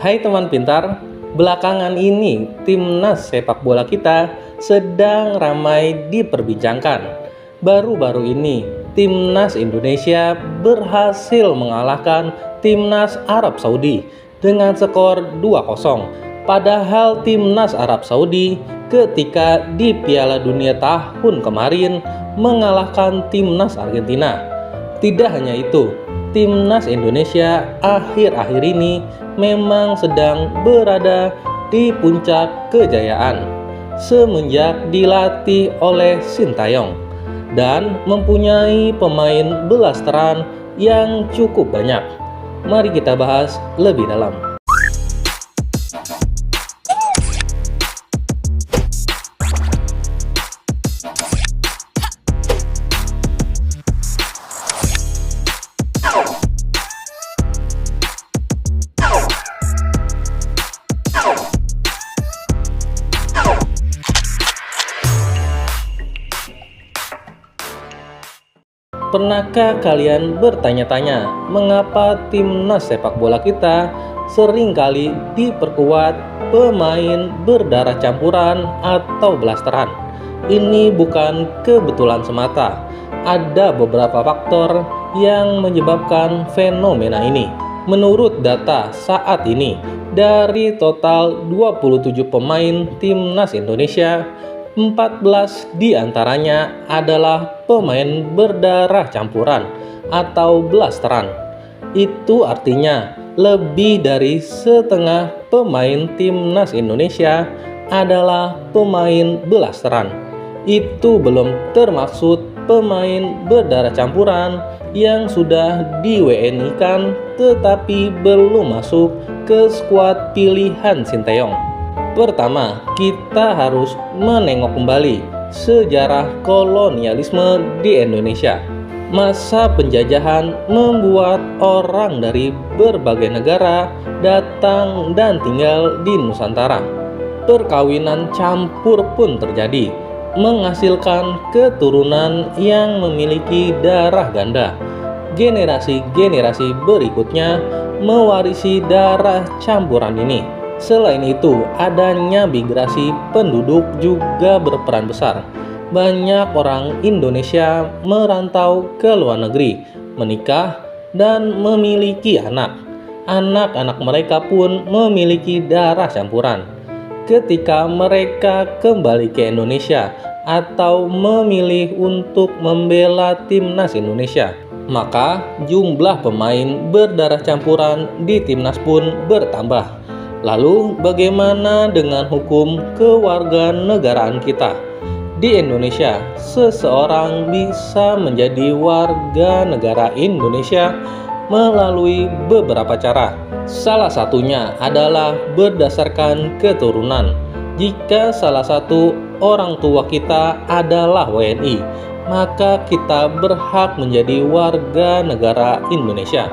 Hai teman pintar, belakangan ini timnas sepak bola kita sedang ramai diperbincangkan. Baru-baru ini, timnas Indonesia berhasil mengalahkan timnas Arab Saudi dengan skor 2-0. Padahal timnas Arab Saudi ketika di Piala Dunia tahun kemarin mengalahkan timnas Argentina. Tidak hanya itu, timnas Indonesia akhir-akhir ini memang sedang berada di puncak kejayaan semenjak dilatih oleh Sintayong dan mempunyai pemain belasteran yang cukup banyak. Mari kita bahas lebih dalam. Pernahkah kalian bertanya-tanya mengapa timnas sepak bola kita seringkali diperkuat pemain berdarah campuran atau blasteran? Ini bukan kebetulan semata. Ada beberapa faktor yang menyebabkan fenomena ini. Menurut data saat ini, dari total 27 pemain timnas Indonesia, 14 diantaranya adalah pemain berdarah campuran atau blasteran. Itu artinya lebih dari setengah pemain timnas Indonesia adalah pemain blasteran. Itu belum termaksud pemain berdarah campuran yang sudah di-WNI-kan tetapi belum masuk ke skuad pilihan Sintayong. Pertama, kita harus menengok kembali sejarah kolonialisme di Indonesia. Masa penjajahan membuat orang dari berbagai negara datang dan tinggal di Nusantara. Perkawinan campur pun terjadi, menghasilkan keturunan yang memiliki darah ganda. Generasi-generasi berikutnya mewarisi darah campuran ini. Selain itu, adanya migrasi penduduk juga berperan besar. Banyak orang Indonesia merantau ke luar negeri, menikah, dan memiliki anak. Anak-anak mereka pun memiliki darah campuran. Ketika mereka kembali ke Indonesia atau memilih untuk membela timnas Indonesia, maka jumlah pemain berdarah campuran di timnas pun bertambah. Lalu bagaimana dengan hukum kewarganegaraan kita? Di Indonesia, seseorang bisa menjadi warga negara Indonesia melalui beberapa cara. Salah satunya adalah berdasarkan keturunan. Jika salah satu orang tua kita adalah WNI, maka kita berhak menjadi warga negara Indonesia.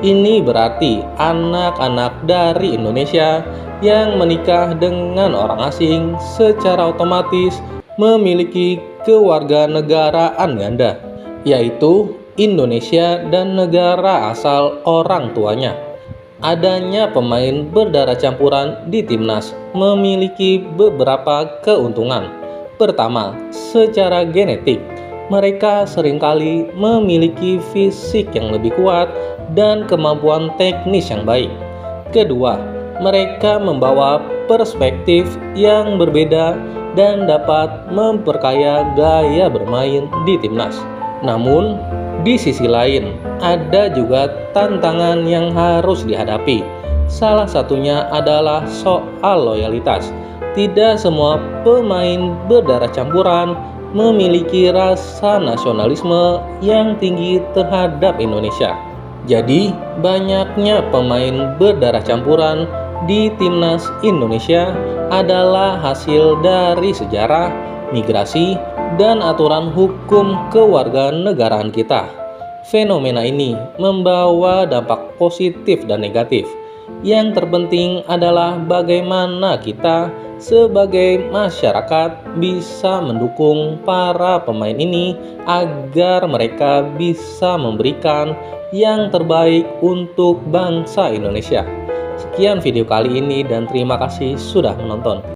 Ini berarti anak-anak dari Indonesia yang menikah dengan orang asing secara otomatis memiliki kewarganegaraan ganda, yaitu Indonesia dan negara asal orang tuanya. Adanya pemain berdarah campuran di timnas memiliki beberapa keuntungan. Pertama, secara genetik, mereka seringkali memiliki fisik yang lebih kuat dan kemampuan teknis yang baik. Kedua, mereka membawa perspektif yang berbeda dan dapat memperkaya gaya bermain di timnas. Namun, di sisi lain, ada juga tantangan yang harus dihadapi. Salah satunya adalah soal loyalitas. Tidak semua pemain berdarah campuran memiliki rasa nasionalisme yang tinggi terhadap Indonesia. Jadi, banyaknya pemain berdarah campuran di timnas Indonesia adalah hasil dari sejarah, migrasi, dan aturan hukum kewarganegaraan kita. Fenomena ini membawa dampak positif dan negatif. Yang terpenting adalah bagaimana kita sebagai masyarakat bisa mendukung para pemain ini agar mereka bisa memberikan yang terbaik untuk bangsa Indonesia. Sekian video kali ini dan terima kasih sudah menonton.